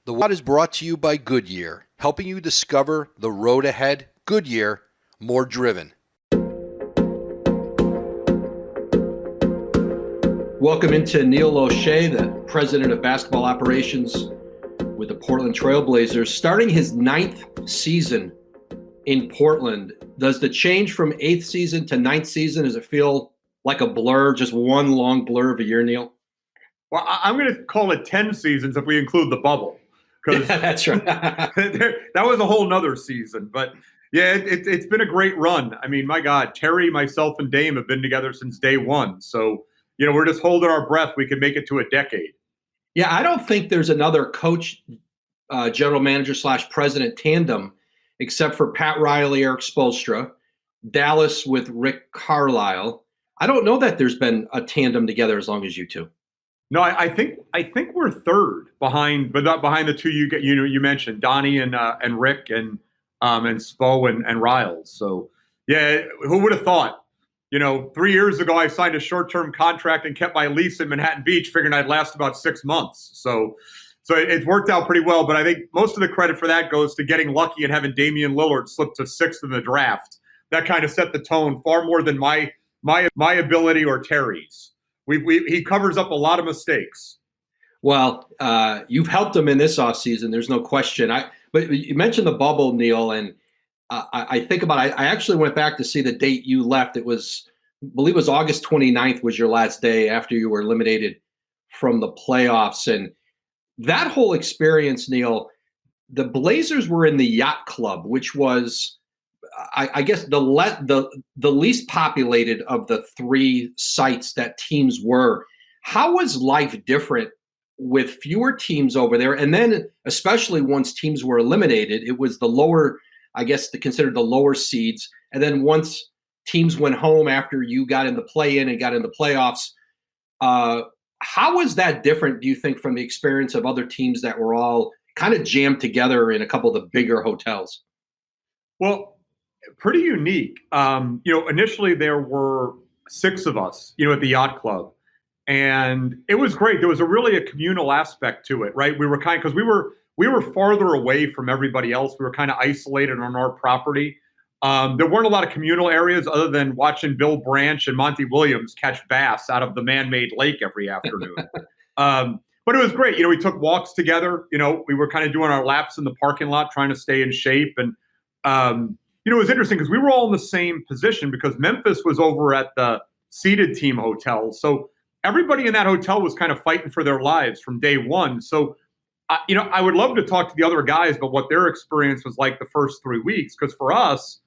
The Woj Pod is brought to you by Goodyear, helping you discover the road ahead. Goodyear, more driven. Welcome into Neil Olshey, the president of basketball operations with the Portland Trail Blazers, starting his 9th season in Portland. Does the change from 8th season to 9th season, does it feel like a blur, just one long blur of a year, Neil? Well, I'm going to call it 10 seasons if we include the bubble. Yeah, that's right. That was a whole nother season. But yeah, it's been a great run. I mean, my God, Terry, myself, and Dame have been together since day one. So, we're just holding our breath. We can make it to a decade. Yeah, I don't think there's another coach, general manager / president tandem except for Pat Riley, Eric Spoelstra, Dallas with Rick Carlisle. I don't know that there's been a tandem together as long as you two. No, I think we're third behind, but not behind the two you mentioned, Donnie and Rick and Spo and Riles. So yeah, who would have thought? 3 years ago I signed a short-term contract and kept my lease in Manhattan Beach, figuring I'd last about 6 months. So it's worked out pretty well. But I think most of the credit for that goes to getting lucky and having Damian Lillard slip to 6th in the draft. That kind of set the tone far more than my ability or Terry's. He covers up a lot of mistakes. Well, you've helped him in this offseason. There's no question. But you mentioned the bubble, Neil, and I think about it. I actually went back to see the date you left. I believe it was August 29th was your last day after you were eliminated from the playoffs. And that whole experience, Neil, the Blazers were in the Yacht Club, which was, I guess, the least populated of the 3 sites that teams were. How was life different with fewer teams over there? And then especially once teams were eliminated, it was the lower, I guess, considered the lower seeds. And then once teams went home after you got in the play-in and got in the playoffs, how was that different, do you think, from the experience of other teams that were all kind of jammed together in a couple of the bigger hotels? Well, pretty unique. Initially there were 6 of us, at the Yacht Club. And it was great. There was a communal aspect to it, right? We were because we were farther away from everybody else. We were kind of isolated on our property. There weren't a lot of communal areas other than watching Bill Branch and Monty Williams catch bass out of the man-made lake every afternoon. But it was great. We took walks together. We were kind of doing our laps in the parking lot, trying to stay in shape. And, it was interesting because we were all in the same position because Memphis was over at the seeded team hotel. So everybody in that hotel was kind of fighting for their lives from day one. So, I would love to talk to the other guys about what their experience was like the first 3 weeks. Because for us,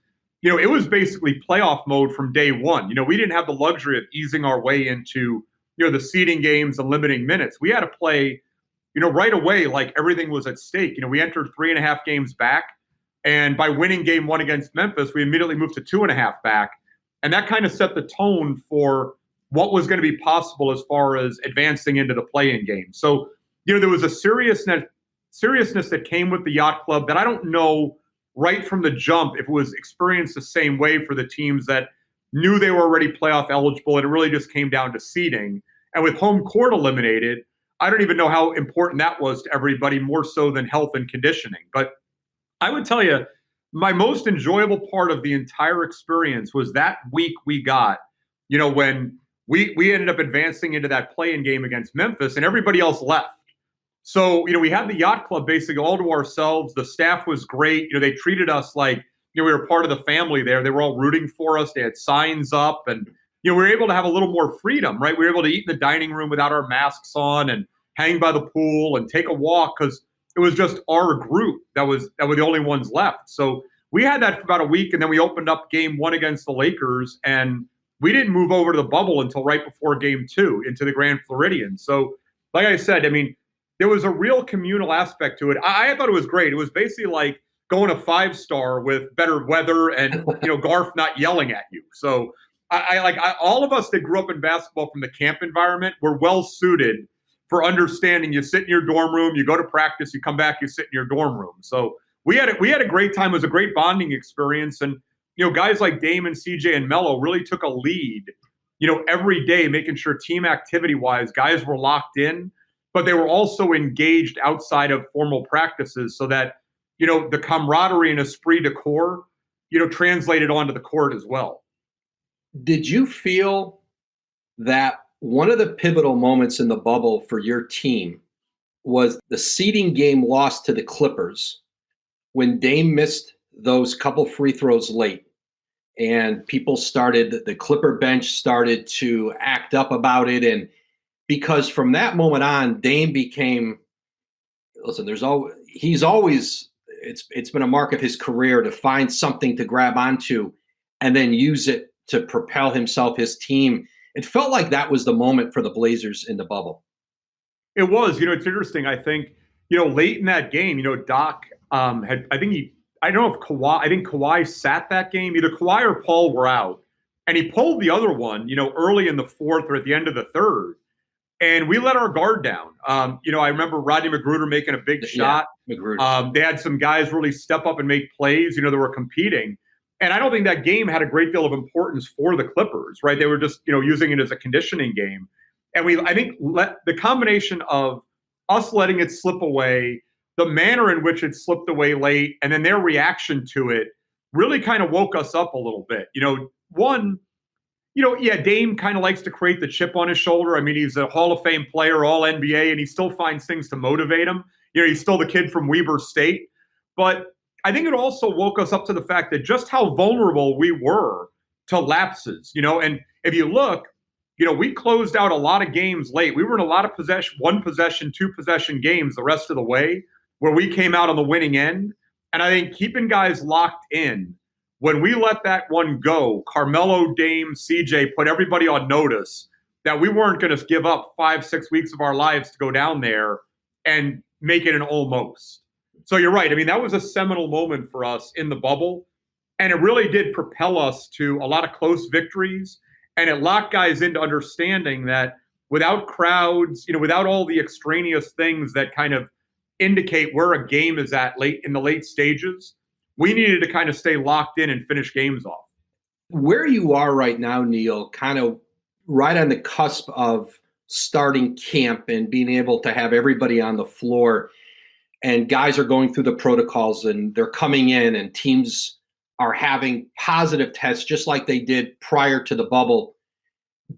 it was basically playoff mode from day one. We didn't have the luxury of easing our way into, the seeding games and limiting minutes. We had to play, right away, like everything was at stake. We entered 3.5 games back. And by winning game 1 against Memphis, we immediately moved to 2.5 back. And that kind of set the tone for what was going to be possible as far as advancing into the play-in game. So, there was a seriousness that came with the Yacht Club that I don't know right from the jump if it was experienced the same way for the teams that knew they were already playoff eligible, and it really just came down to seeding. And with home court eliminated, I don't even know how important that was to everybody, more so than health and conditioning. But I would tell you, my most enjoyable part of the entire experience was that week we got, when we ended up advancing into that play-in game against Memphis and everybody else left. So, we had the Yacht Club basically all to ourselves. The staff was great. They treated us like, we were part of the family there. They were all rooting for us. They had signs up and, we were able to have a little more freedom, right? We were able to eat in the dining room without our masks on and hang by the pool and take a walk because it was just our group that were the only ones left. So we had that for about a week, and then we opened up game 1 against the Lakers, and we didn't move over to the bubble until right before game 2 into the Grand Floridian. So like I said, there was a real communal aspect to it. I thought it was great. It was basically like going to 5-star with better weather and, Garf not yelling at you. So all of us that grew up in basketball from the camp environment were well suited for understanding. You sit in your dorm room, you go to practice, you come back, you sit in your dorm room. So we had a great time. It was a great bonding experience. And, guys like Dame and CJ and Melo really took a lead, every day, making sure team activity wise, guys were locked in. but they were also engaged outside of formal practices so that, the camaraderie and esprit de corps, translated onto the court as well. Did you feel that one of the pivotal moments in the bubble for your team was the seeding game loss to the Clippers when Dame missed those couple free throws late and the Clipper bench started to act up about it? And because from that moment on, Dame became, listen, it's been a mark of his career to find something to grab onto and then use it to propel himself, his team. It felt like that was the moment for the Blazers in the bubble. It was. It's interesting. I think, late in that game, Doc I don't know if Kawhi sat that game. Either Kawhi or Paul were out. And he pulled the other one, early in the fourth or at the end of the third. And we let our guard down. I remember Rodney McGruder making a big shot. McGruder. They had some guys really step up and make plays, that were competing. And I don't think that game had a great deal of importance for the Clippers, right? They were just, using it as a conditioning game. And I think the combination of us letting it slip away, the manner in which it slipped away late, and then their reaction to it really kind of woke us up a little bit. Dame kind of likes to create the chip on his shoulder. I mean, he's a Hall of Fame player, all NBA, and he still finds things to motivate him. He's still the kid from Weber State. But I think it also woke us up to the fact that just how vulnerable we were to lapses, and if you look, we closed out a lot of games late. We were in a lot of one possession, two possession games the rest of the way where we came out on the winning end. And I think keeping guys locked in, when we let that one go, Carmelo, Dame, CJ put everybody on notice that we weren't going to give up 5-6 weeks of our lives to go down there and make it an almost. So you're right. I mean, that was a seminal moment for us in the bubble. And it really did propel us to a lot of close victories. And it locked guys into understanding that without crowds, without all the extraneous things that kind of indicate where a game is at in the late stages, we needed to kind of stay locked in and finish games off. Where you are right now, Neil, kind of right on the cusp of starting camp and being able to have everybody on the floor, and guys are going through the protocols and they're coming in and teams are having positive tests just like they did prior to the bubble.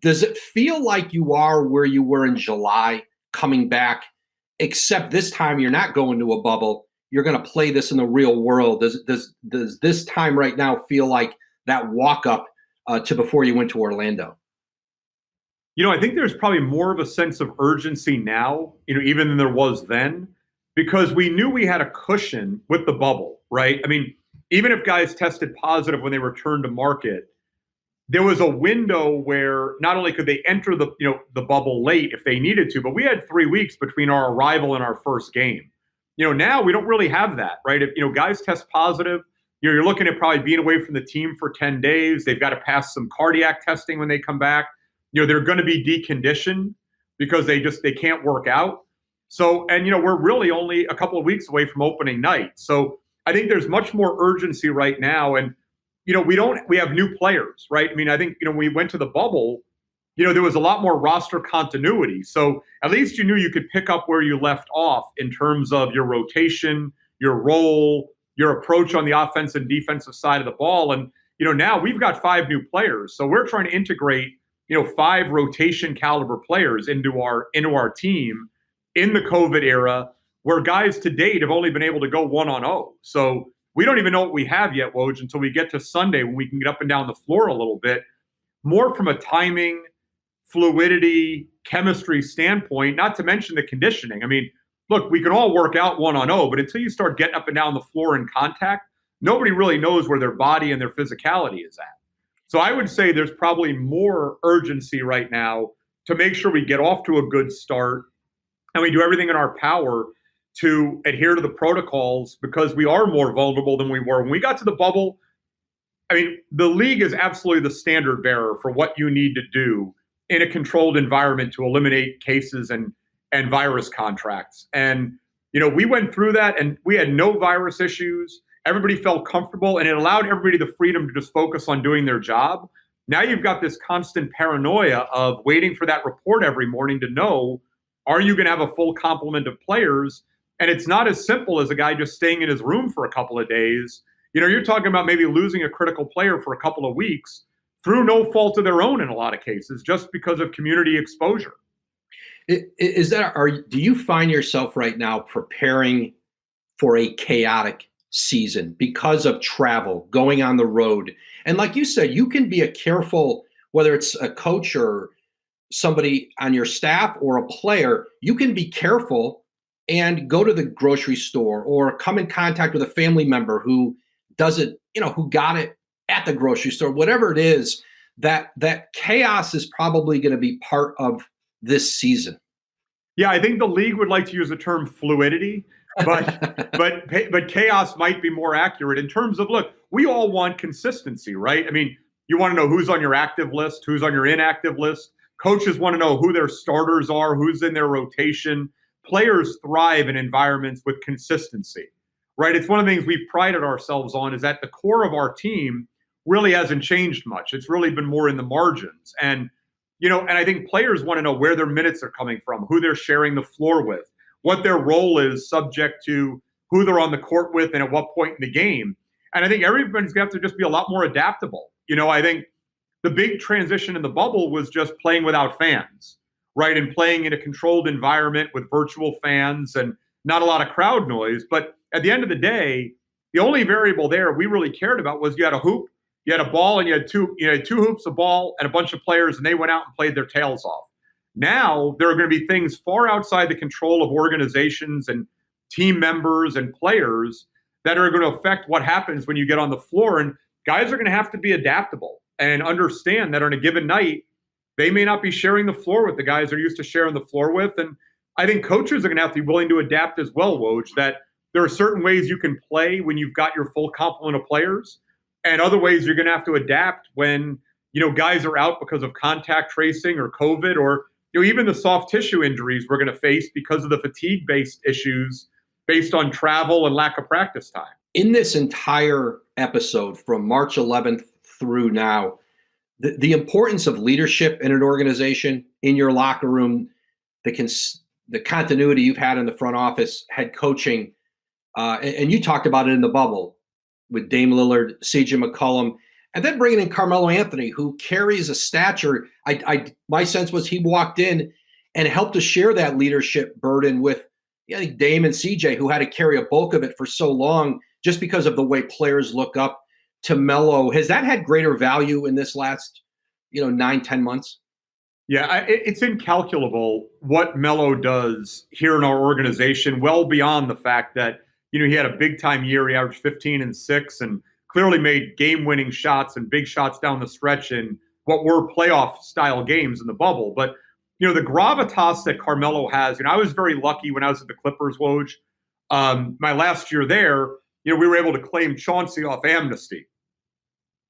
Does it feel like you are where you were in July coming back, except this time you're not going to a bubble? You're going to play this in the real world. Does this time right now feel like that walk up to before you went to Orlando? I think there's probably more of a sense of urgency now, even than there was then, because we knew we had a cushion with the bubble, right? I mean, even if guys tested positive when they returned to market, there was a window where not only could they enter the bubble late if they needed to, but we had 3 weeks between our arrival and our first game. Now we don't really have that, right? If guys test positive, you're looking at probably being away from the team for 10 days. They've got to pass some cardiac testing when they come back. They're going to be deconditioned because they can't work out. So, and we're really only a couple of weeks away from opening night. So I think there's much more urgency right now. And, we have new players, right? I mean, I think, when we went to the bubble, there was a lot more roster continuity. So at least you knew you could pick up where you left off in terms of your rotation, your role, your approach on the offensive and defensive side of the ball. And, now we've got 5 new players. So we're trying to integrate, 5 rotation caliber players into our team in the COVID era, where guys to date have only been able to go 1-on-0. So we don't even know what we have yet, Woj, until we get to Sunday when we can get up and down the floor a little bit, more from a timing, fluidity, chemistry standpoint, not to mention the conditioning. I mean, look, we can all work out 1-on-0, but until you start getting up and down the floor in contact, nobody really knows where their body and their physicality is at. So I would say there's probably more urgency right now to make sure we get off to a good start and we do everything in our power to adhere to the protocols, because we are more vulnerable than we were. When we got to the bubble, I mean, the league is absolutely the standard bearer for what you need to do in a controlled environment to eliminate cases and virus contracts. And, we went through that and we had no virus issues. Everybody felt comfortable, and it allowed everybody the freedom to just focus on doing their job. Now you've got this constant paranoia of waiting for that report every morning to know Are you going to have a full complement of players? And it's not as simple as a guy just staying in his room for a couple of days. You're talking about maybe losing a critical player for a couple of weeks through no fault of their own in a lot of cases, just because of community exposure. Do you find yourself right now preparing for a chaotic season because of travel, going on the road? And like you said, you can be a careful, whether it's a coach or somebody on your staff or a player, you can be careful and go to the grocery store or come in contact with a family member who doesn't, who got it at the grocery store, whatever it is. That chaos is probably going to be part of this season. Yeah, I think the league would like to use the term fluidity, but chaos might be more accurate in terms of, look, we all want consistency, right? I mean, you want to know who's on your active list, who's on your inactive list. Coaches want to know who their starters are, who's in their rotation. Players thrive in environments with consistency, right? It's one of the things we've prided ourselves on, is that the core of our team really hasn't changed much. It's really been more in the margins. And I think players want to know where their minutes are coming from, who they're sharing the floor with, what their role is subject to who they're on the court with and at what point in the game. And I think everybody's going to have to just be a lot more adaptable. I think the big transition in the bubble was just playing without fans, right? And playing in a controlled environment with virtual fans and not a lot of crowd noise. But at the end of the day, the only variable there we really cared about was you had a hoop, you had a ball, and you had two hoops, a ball, and a bunch of players, and they went out and played their tails off. Now there are going to be things far outside the control of organizations and team members and players that are going to affect what happens when you get on the floor. And guys are going to have to be adaptable and understand that on a given night, they may not be sharing the floor with the guys they're used to sharing the floor with. And I think coaches are going to have to be willing to adapt as well, Woj, that there are certain ways you can play when you've got your full complement of players, and other ways you're going to have to adapt when, guys are out because of contact tracing or COVID, or, even the soft tissue injuries we're going to face because of the fatigue-based issues based on travel and lack of practice time. In this entire episode from March 11th through now, the importance of leadership in an organization, in your locker room, the continuity you've had in the front office, head coaching, and you talked about it in the bubble with Dame Lillard, CJ McCollum, and then bringing in Carmelo Anthony, who carries a stature. My sense was he walked in and helped to share that leadership burden with, I think, Dame and CJ, who had to carry a bulk of it for so long just because of the way players look up to Melo. Has that had greater value in this last, 9-10 months? Yeah, it's incalculable what Melo does here in our organization, well beyond the fact that, he had a big-time year. He averaged 15 and 6 and clearly made game-winning shots and big shots down the stretch in what were playoff-style games in the bubble. But, the gravitas that Carmelo has, I was very lucky when I was at the Clippers, Woj. My last year there, we were able to claim Chauncey off amnesty.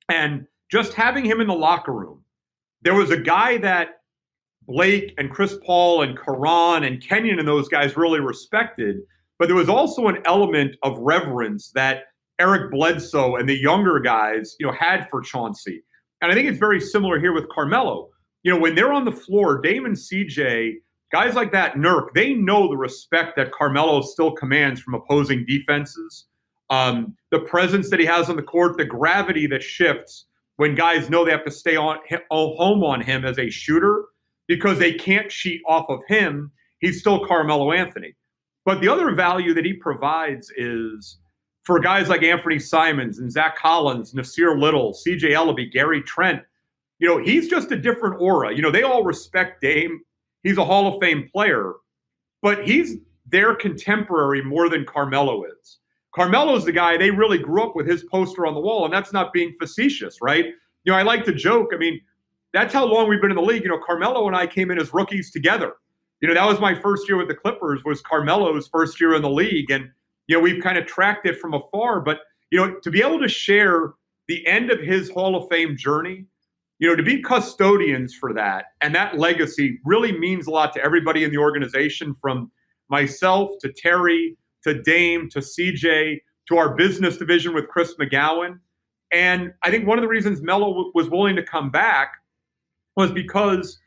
And just having him in the locker room, there was a guy that Blake and Chris Paul and Karan and Kenyon and those guys really respected, but there was also an element of reverence that Eric Bledsoe and the younger guys, had for Chauncey. And I think it's very similar here with Carmelo. When they're on the floor, Dame and CJ, guys like that, Nurk, they know the respect that Carmelo still commands from opposing defenses. The presence that he has on the court, the gravity that shifts when guys know they have to stay home on him as a shooter because they can't cheat off of him. He's still Carmelo Anthony. But the other value that he provides is for guys like Anthony Simons and Zach Collins, Nasir Little, CJ Ellaby, Gary Trent. He's just a different aura. They all respect Dame. He's a Hall of Fame player, but he's their contemporary more than Carmelo is. Carmelo's the guy, they really grew up with his poster on the wall, and that's not being facetious, right? I like to joke. I mean, that's how long we've been in the league. Carmelo and I came in as rookies together. That was my first year with the Clippers, was Carmelo's first year in the league. And, we've kind of tracked it from afar. But, to be able to share the end of his Hall of Fame journey, to be custodians for that, and that legacy really means a lot to everybody in the organization, from myself to Terry to Dame to CJ to our business division with Chris McGowan. And I think one of the reasons Melo was willing to come back was because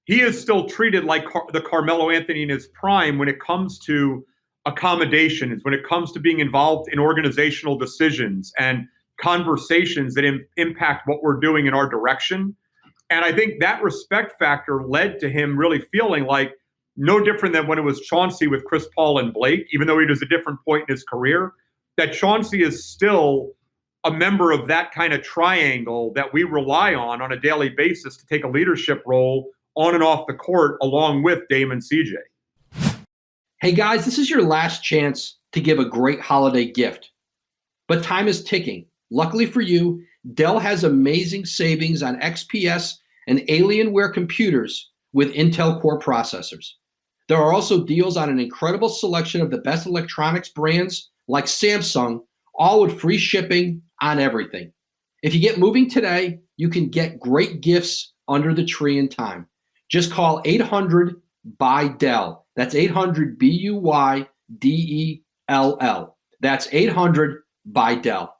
he is still treated like the Carmelo Anthony in his prime when it comes to accommodations, when it comes to being involved in organizational decisions and conversations that impact what we're doing in our direction. And I think that respect factor led to him really feeling like no different than when it was Chauncey with Chris Paul and Blake, even though he was a different point in his career, that Chauncey is still a member of that kind of triangle that we rely on a daily basis to take a leadership role on and off the court, along with Dame and CJ. Hey guys, this is your last chance to give a great holiday gift. But time is ticking. Luckily for you, Dell has amazing savings on XPS and Alienware computers with Intel Core processors. There are also deals on an incredible selection of the best electronics brands like Samsung, all with free shipping on everything. If you get moving today, you can get great gifts under the tree in time. Just call 800-BUY-DELL. That's 800-BUYDELL. That's 800-BUY-DELL.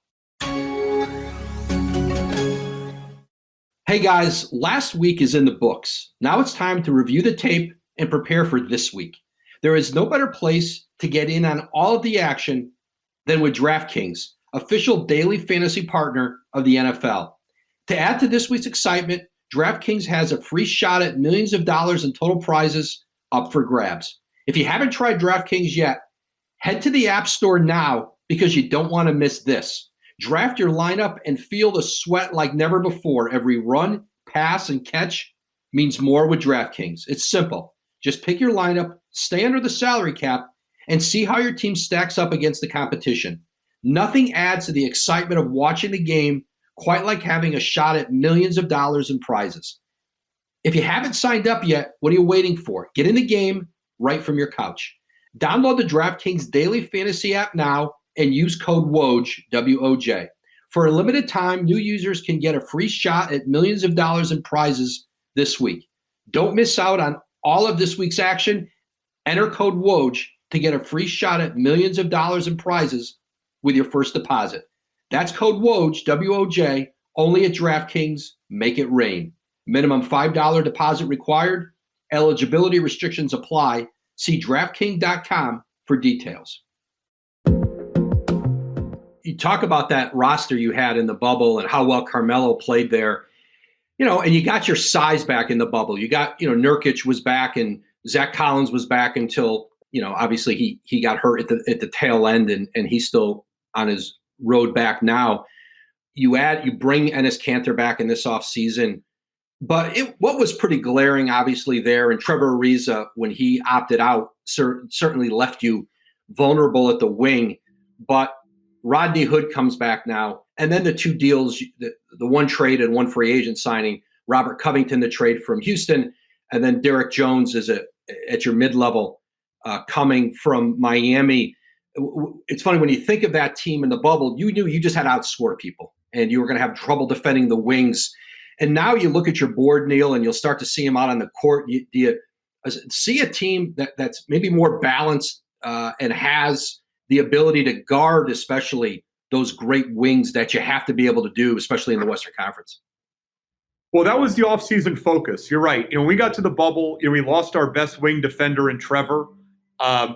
Hey guys, last week is in the books. Now it's time to review the tape and prepare for this week. There is no better place to get in on all of the action than with DraftKings, official daily fantasy partner of the NFL. To add to this week's excitement, DraftKings has a free shot at millions of dollars in total prizes up for grabs. If you haven't tried DraftKings yet, head to the App Store now because you don't want to miss this. Draft your lineup and feel the sweat like never before. Every run, pass, and catch means more with DraftKings. It's simple. Just pick your lineup, stay under the salary cap, and see how your team stacks up against the competition. Nothing adds to the excitement of watching the game quite like having a shot at millions of dollars in prizes. If you haven't signed up yet, what are you waiting for? Get in the game right from your couch. Download the DraftKings Daily Fantasy app now and use code WOJ, W-O-J. For a limited time, new users can get a free shot at millions of dollars in prizes this week. Don't miss out on all of this week's action. Enter code WOJ to get a free shot at millions of dollars in prizes with your first deposit. That's code WOJ, W-O-J, only at DraftKings. Make it rain. Minimum $5 deposit required. Eligibility restrictions apply. See DraftKings.com for details. You talk about that roster you had in the bubble and how well Carmelo played there, and you got your size back in the bubble. You got, Nurkic was back and Zach Collins was back until, obviously he got hurt at the tail end and he's still on his road back now. You bring Enes Kanter back in this offseason. But what was pretty glaring, obviously, there, and Trevor Ariza, when he opted out, certainly left you vulnerable at the wing. But Rodney Hood comes back now. And then the two deals, the one trade and one free agent signing, Robert Covington, the trade from Houston, and then Derek Jones is at your mid-level coming from Miami. It's funny, when you think of that team in the bubble, you knew you just had to outscore people, and you were going to have trouble defending the wings. And now you look at your board, Neil, and you'll start to see them out on the court. Do you see a team that's maybe more balanced and has the ability to guard, especially those great wings that you have to be able to do, especially in the Western Conference? Well, that was the offseason focus. You're right. When we got to the bubble, we lost our best wing defender in Trevor.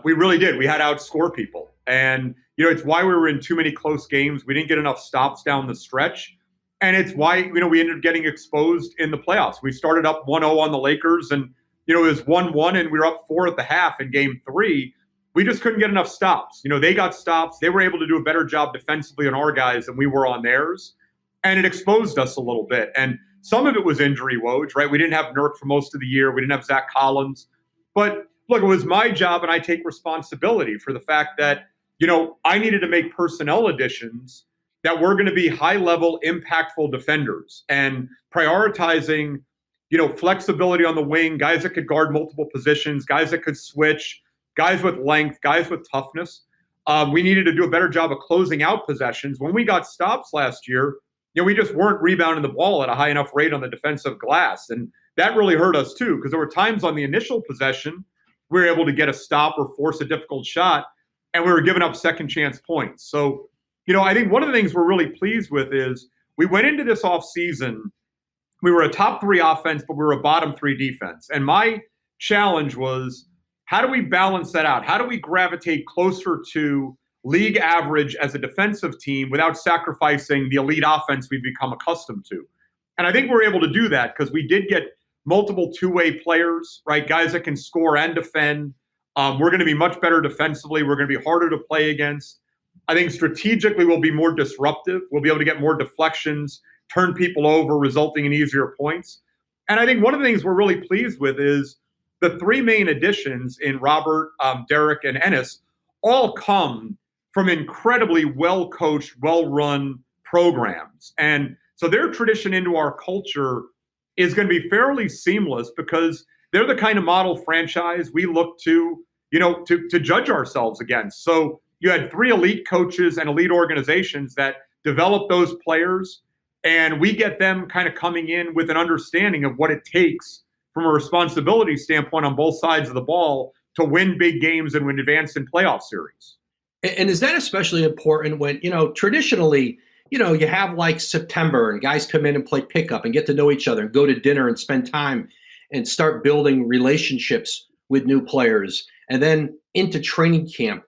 We really did. We had to outscore people. And, it's why we were in too many close games. We didn't get enough stops down the stretch. And it's why, we ended up getting exposed in the playoffs. We started up 1-0 on the Lakers, and, it was 1-1, and we were up 4 at the half in game 3. We just couldn't get enough stops. They got stops. They were able to do a better job defensively on our guys than we were on theirs. And it exposed us a little bit. And some of it was injury, Woj, right? We didn't have Nurk for most of the year. We didn't have Zach Collins. But look, it was my job, and I take responsibility for the fact that, I needed to make personnel additions that were going to be high-level, impactful defenders and prioritizing, flexibility on the wing, guys that could guard multiple positions, guys that could switch, guys with length, guys with toughness. We needed to do a better job of closing out possessions. When we got stops last year, we just weren't rebounding the ball at a high enough rate on the defensive glass. And that really hurt us too, because there were times on the initial possession we were able to get a stop or force a difficult shot, and we were giving up second chance points. So, I think one of the things we're really pleased with is we went into this offseason we were a top 3 offense, but we were a bottom 3 defense. And my challenge was, how do we balance that out? How do we gravitate closer to league average as a defensive team without sacrificing the elite offense we've become accustomed to? And I think we're able to do that because we did get multiple two-way players, right? Guys that can score and defend. We're going to be much better defensively. We're going to be harder to play against. I think strategically we'll be more disruptive. We'll be able to get more deflections, turn people over, resulting in easier points. And I think one of the things we're really pleased with is the 3 main additions in Robert, Derek, and Ennis all come from incredibly well-coached, well-run programs. And so their tradition into our culture is going to be fairly seamless because they're the kind of model franchise we look to, to judge ourselves against. So you had 3 elite coaches and elite organizations that develop those players, and we get them kind of coming in with an understanding of what it takes from a responsibility standpoint on both sides of the ball to win big games and win advance in playoff series. And is that especially important when, traditionally, you have like September and guys come in and play pickup and get to know each other and go to dinner and spend time and start building relationships with new players and then into training camp.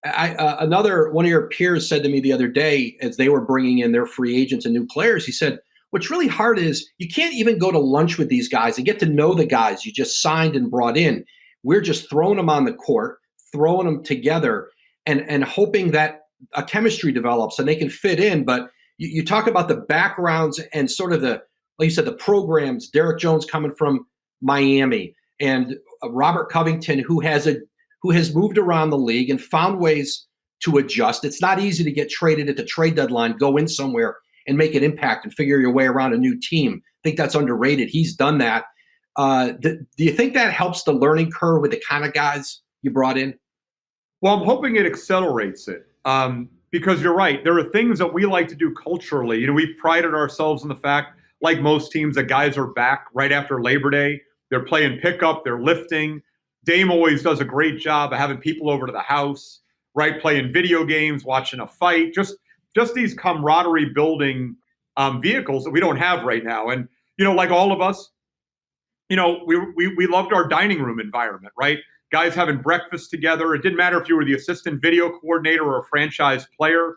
Another one of your peers said to me the other day as they were bringing in their free agents and new players, he said, what's really hard is you can't even go to lunch with these guys and get to know the guys you just signed and brought in. We're just throwing them on the court, throwing them together and hoping that a chemistry develops and they can fit in. But you talk about the backgrounds and sort of like you said, the programs, Derek Jones coming from Miami and Robert Covington, who has moved around the league and found ways to adjust. It's not easy to get traded at the trade deadline, go in somewhere and make an impact and figure your way around a new team. I think that's underrated. He's done that. Do you think that helps the learning curve with the kind of guys you brought in? Well, I'm hoping it accelerates it because you're right. There are things that we like to do culturally. We've prided ourselves in the fact, like most teams, that guys are back right after Labor Day. They're playing pickup. They're lifting. Dame always does a great job of having people over to the house, right? Playing video games, watching a fight, just these camaraderie building vehicles that we don't have right now. And, like all of us, we loved our dining room environment, right? Guys having breakfast together. It didn't matter if you were the assistant video coordinator or a franchise player,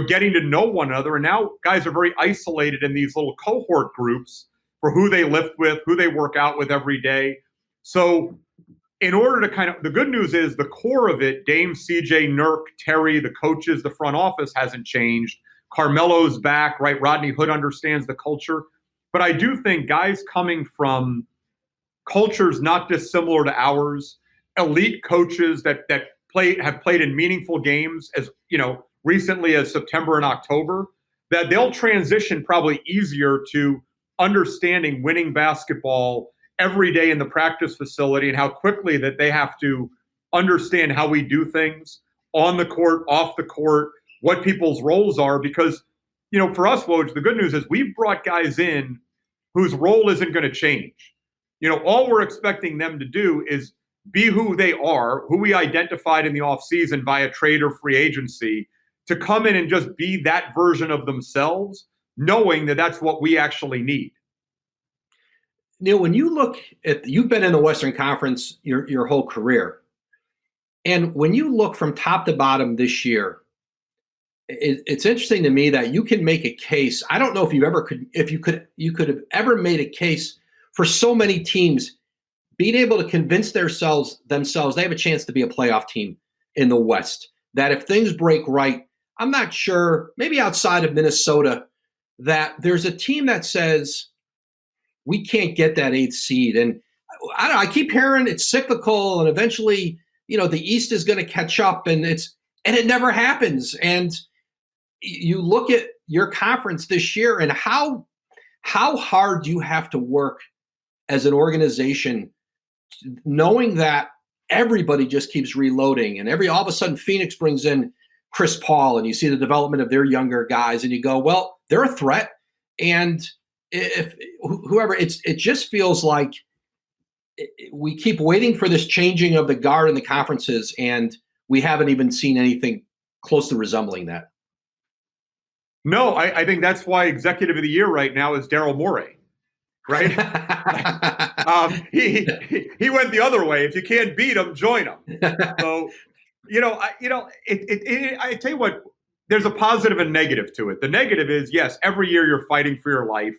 getting to know one another. And now guys are very isolated in these little cohort groups for who they lift with, who they work out with every day. So in order to the good news is the core of it, Dame, CJ, Nurk, Terry, the coaches, the front office hasn't changed. Carmelo's back, right? Rodney Hood understands the culture. But I do think guys coming from cultures not dissimilar to ours, elite coaches that have played in meaningful games as recently as September and October, that they'll transition probably easier to understanding winning basketball every day in the practice facility and how quickly that they have to understand how we do things on the court, off the court, what people's roles are. Because, for us, Woj, the good news is we've brought guys in whose role isn't going to change. All we're expecting them to do is be who they are, who we identified in the offseason via trade or free agency, to come in and just be that version of themselves, knowing that that's what we actually need. Neil, when you look at, you've been in the Western Conference your whole career, and when you look from top to bottom this year, it's interesting to me that you can make a case. I don't know if you could have ever made a case for so many teams being able to convince themselves they have a chance to be a playoff team in the West. That if things break right, I'm not sure, maybe outside of Minnesota, that there's a team that says we can't get that 8th seed. And I keep hearing it's cyclical, and eventually, the East is going to catch up, and it never happens. And you look at your conference this year and how hard you have to work as an organization, knowing that everybody just keeps reloading, and all of a sudden Phoenix brings in Chris Paul, and you see the development of their younger guys, and you go, well, they're a threat. And if whoever, it just feels like we keep waiting for this changing of the guard in the conferences, and we haven't even seen anything close to resembling that. No, I think that's why Executive of the Year right now is Daryl Morey. right? He went the other way. If you can't beat them, join them. So, I tell you what, there's a positive and negative to it. The negative is, yes, every year you're fighting for your life.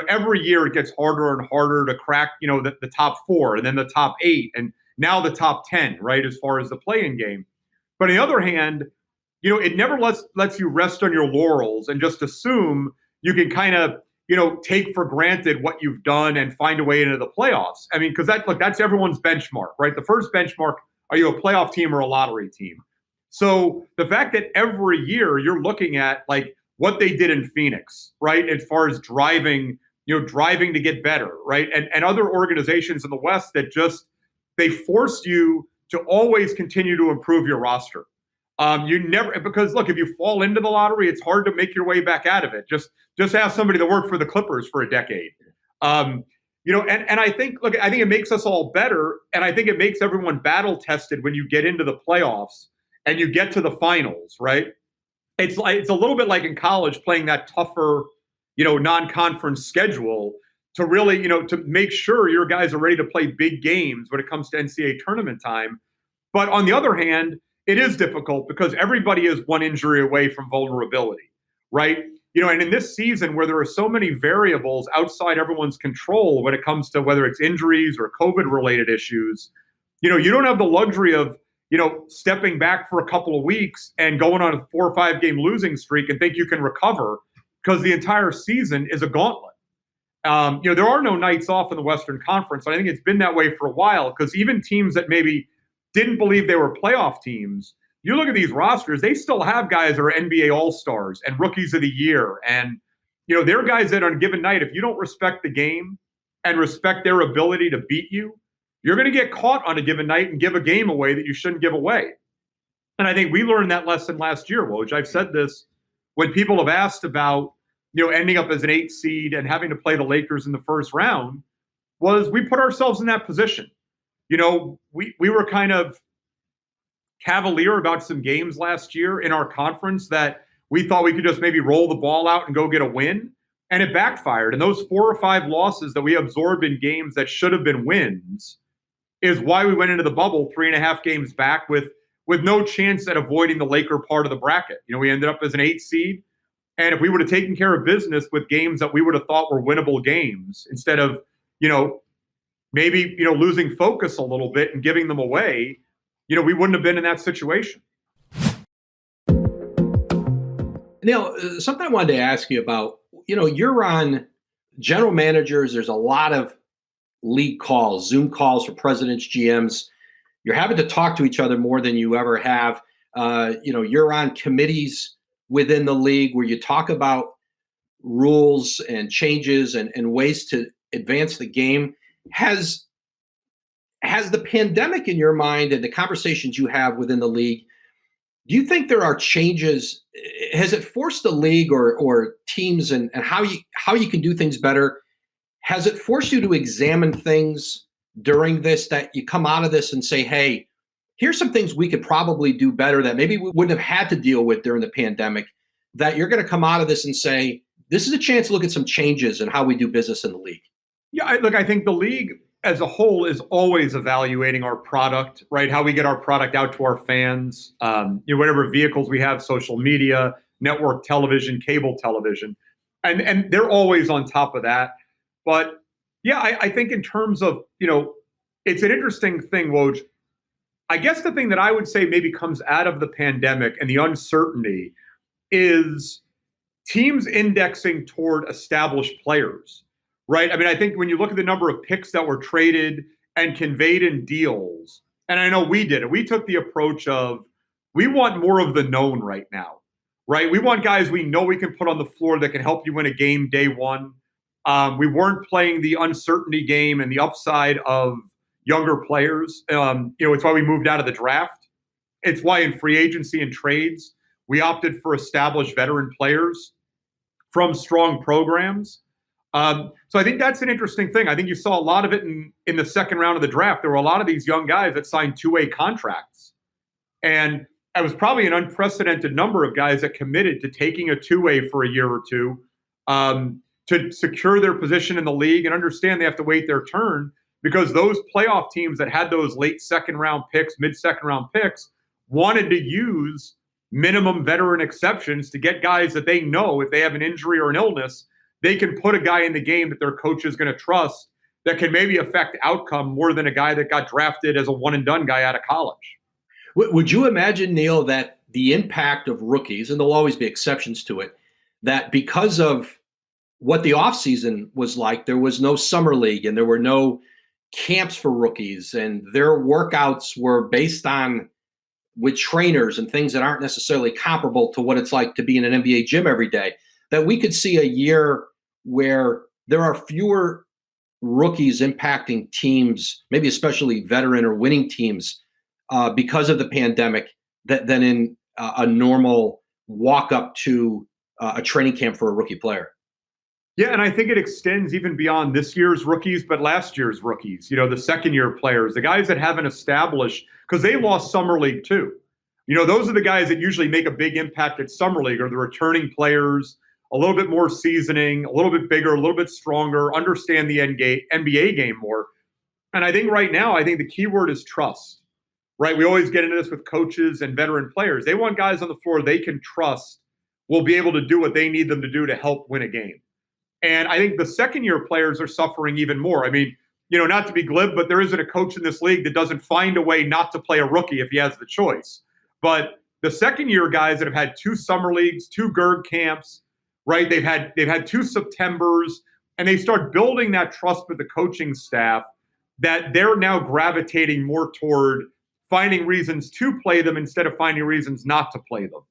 Every year it gets harder and harder to crack, the top 4 and then the top 8 and now the top 10, right, as far as the play-in game. But on the other hand, it never lets you rest on your laurels and just assume you can kind of, take for granted what you've done and find a way into the playoffs. I mean, because that's everyone's benchmark, right? The first benchmark, are you a playoff team or a lottery team? So the fact that every year you're looking at like what they did in Phoenix, right, as far as driving to get better, right, and other organizations in the West that just they forced you to always continue to improve your roster. You never, because look, if you fall into the lottery, it's hard to make your way back out of it. Just ask somebody that worked for the Clippers for a decade. And I think, look, I think it makes us all better, and I think it makes everyone battle tested when you get into the playoffs and you get to the finals, right? It's a little bit like in college playing that tougher, non-conference schedule to really, to make sure your guys are ready to play big games when it comes to NCAA tournament time. But on the other hand, it is difficult because everybody is one injury away from vulnerability, right? And in this season where there are so many variables outside everyone's control when it comes to whether it's injuries or COVID-related issues, you don't have the luxury of, stepping back for a couple of weeks and going on a 4 or 5 game losing streak and think you can recover because the entire season is a gauntlet. There are no nights off in the Western Conference. And I think it's been that way for a while because even teams that maybe didn't believe they were playoff teams, you look at these rosters, they still have guys that are NBA All-Stars and Rookies of the Year. And, they're guys that on a given night, if you don't respect the game and respect their ability to beat you, you're going to get caught on a given night and give a game away that you shouldn't give away. And I think we learned that lesson last year, Woj. I've said this when people have asked about, ending up as an 8 seed and having to play the Lakers in the first round, was we put ourselves in that position. We were kind of cavalier about some games last year in our conference that we thought we could just maybe roll the ball out and go get a win, and it backfired. And those 4 or 5 losses that we absorbed in games that should have been wins is why we went into the bubble 3.5 games back with no chance at avoiding the Laker part of the bracket. We ended up as an 8 seed, and if we would have taken care of business with games that we would have thought were winnable games, instead of, maybe, losing focus a little bit and giving them away, we wouldn't have been in that situation. Neil, something I wanted to ask you about, you're on general managers. There's a lot of league calls, Zoom calls for presidents, GMs. You're having to talk to each other more than you ever have. You're on committees within the league where you talk about rules and changes and ways to advance the game. Has the pandemic in your mind and the conversations you have within the league, do you think there are changes? Has it forced the league or teams and how you can do things better? Has it forced you to examine things during this that you come out of this and say, hey, here's some things we could probably do better that maybe we wouldn't have had to deal with during the pandemic, that you're going to come out of this and say, this is a chance to look at some changes in how we do business in the league? Yeah, I think the league as a whole is always evaluating our product, right? How we get our product out to our fans, whatever vehicles we have, social media, network television, cable television, and they're always on top of that. But yeah, I think in terms of, it's an interesting thing, Woj. I guess the thing that I would say maybe comes out of the pandemic and the uncertainty is teams indexing toward established players, right? I mean, I think when you look at the number of picks that were traded and conveyed in deals, and I know we did it, we took the approach of we want more of the known right now, right? We want guys we know we can put on the floor that can help you win a game day one. We weren't playing the uncertainty game and the upside of younger players. It's why we moved out of the draft. It's why in free agency and trades, we opted for established veteran players from strong programs. So I think that's an interesting thing. I think you saw a lot of it in the second round of the draft. There were a lot of these young guys that signed 2-way contracts. And it was probably an unprecedented number of guys that committed to taking a 2-way for a year or two. to secure their position in the league and understand they have to wait their turn, because those playoff teams that had those late second round picks, mid second round picks, wanted to use minimum veteran exceptions to get guys that they know if they have an injury or an illness, they can put a guy in the game that their coach is going to trust that can maybe affect outcome more than a guy that got drafted as a one and done guy out of college. Would you imagine, Neil, that the impact of rookies, and there'll always be exceptions to it, that because of what the offseason was like, there was no summer league and there were no camps for rookies, and their workouts were based on with trainers and things that aren't necessarily comparable to what it's like to be in an NBA gym every day, that we could see a year where there are fewer rookies impacting teams, maybe especially veteran or winning teams, because of the pandemic, than in a normal walk up to a training camp for a rookie player. Yeah, and I think it extends even beyond this year's rookies, but last year's rookies, the second-year players, the guys that haven't established, because they lost Summer League too. Those are the guys that usually make a big impact at Summer League, or the returning players, a little bit more seasoning, a little bit bigger, a little bit stronger, understand the NBA game more. And I think right now, I think the key word is trust, right? We always get into this with coaches and veteran players. They want guys on the floor they can trust will be able to do what they need them to do to help win a game. And I think the second-year players are suffering even more. I mean, not to be glib, but there isn't a coach in this league that doesn't find a way not to play a rookie if he has the choice. But the second-year guys that have had 2 summer leagues, 2 GERD camps, right? They've had 2 Septembers, and they start building that trust with the coaching staff that they're now gravitating more toward finding reasons to play them instead of finding reasons not to play them.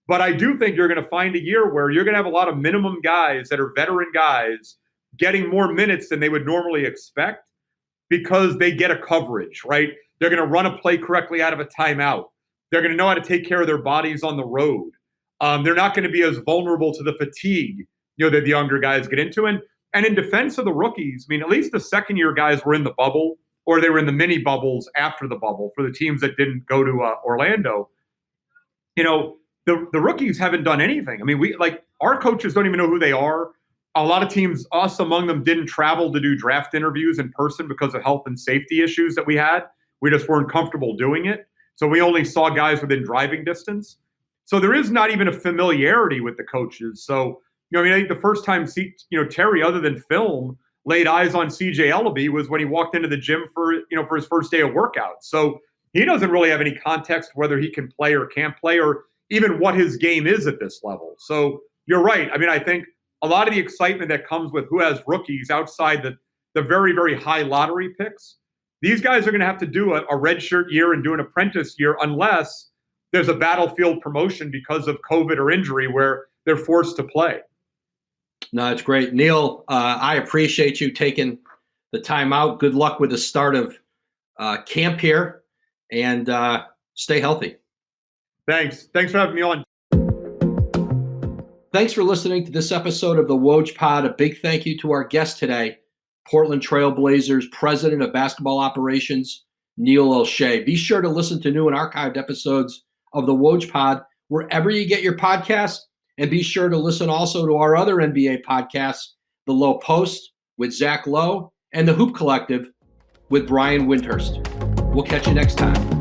But I do think you're going to find a year where you're going to have a lot of minimum guys that are veteran guys getting more minutes than they would normally expect because they get a coverage, right? They're going to run a play correctly out of a timeout. They're going to know how to take care of their bodies on the road. They're not going to be as vulnerable to the fatigue, that the younger guys get into. And in defense of the rookies, at least the second-year guys were in the bubble, or they were in the mini bubbles after the bubble for the teams that didn't go to Orlando. The rookies haven't done anything. Our coaches don't even know who they are. A lot of teams, us among them, didn't travel to do draft interviews in person because of health and safety issues that we had. We just weren't comfortable doing it. So we only saw guys within driving distance. So there is not even a familiarity with the coaches. So, I think the first time, Terry, other than film, laid eyes on CJ Ellaby was when he walked into the gym for his first day of workout. So he doesn't really have any context whether he can play or can't play, or even what his game is at this level. So you're right. I think a lot of the excitement that comes with who has rookies outside the very, very high lottery picks, these guys are going to have to do a redshirt year and do an apprentice year unless there's a battlefield promotion because of COVID or injury where they're forced to play. No, it's great. Neil, I appreciate you taking the time out. Good luck with the start of camp here, and stay healthy. Thanks for having me on. Thanks for listening to this episode of the Woj Pod. A big thank you to our guest today, Portland Trail Blazers President of Basketball Operations, Neil Olshey. Be sure to listen to new and archived episodes of the Woj Pod wherever you get your podcasts, and be sure to listen also to our other NBA podcasts, The Low Post with Zach Lowe and The Hoop Collective with Brian Windhurst. We'll catch you next time.